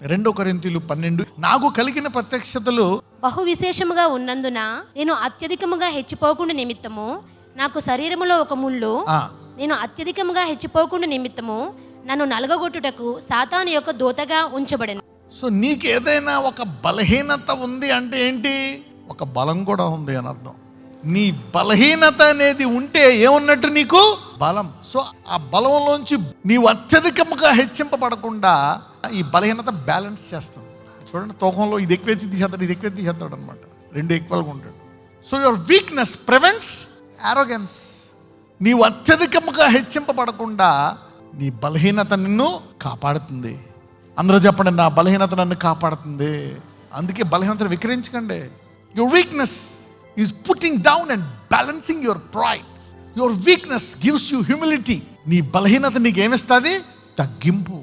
2 కొరింథీయులు 12, నాకు కలిగిన ప్రత్యక్షతలు బహు విశేషముగా ఉన్నందున నేను అత్యధికముగా హెచ్చిపోకుండా నిమిత్తము నాకు శరీరములో ఒక ముళ్ళు, నేను అత్యధికముగా హెచ్చిపోకుండా నిమిత్తము నన్ను నలగగొట్టుటకు సాతాను యొక్క దూతగా ఉంచబడెను. సో నీకు ఏదైనా ఒక బలహీనత ఉంది అంటే ఏంటి? ఒక బలం కూడా ఉంది అని అర్థం. నీ బలహీనత అనేది ఉంటే ఏమున్నట్టు? నీకు బలం. సో ఆ బలంలోంచి నీవు అత్యధికముగా హెచ్చింపబడకుండా ఈ బలహీనత బ్యాలెన్స్ చేస్తుంది. చూడండి, తూకంలో ఇది ఎక్కువ తీసేస్తాడు, ఇది ఎక్కువ తీసేస్తాడు అనమాట, 2 ఈక్వల్గా ఉంటాడు. So your weakness prevents arrogance. నీవు అత్యధికముగా హెచ్చింపబడకుండా నీ బలహీనత నిన్ను కాపాడుతుంది. అందరూ చెప్పండి, నా బలహీనత నన్ను కాపాడుతుంది. అందుకే బలహీనతను వికరించకండి. Your weakness is putting down and balancing your pride. Your weakness gives you humility. నీ బలహీనత నీకు ఏమిస్తుంది? తగ్గింపు.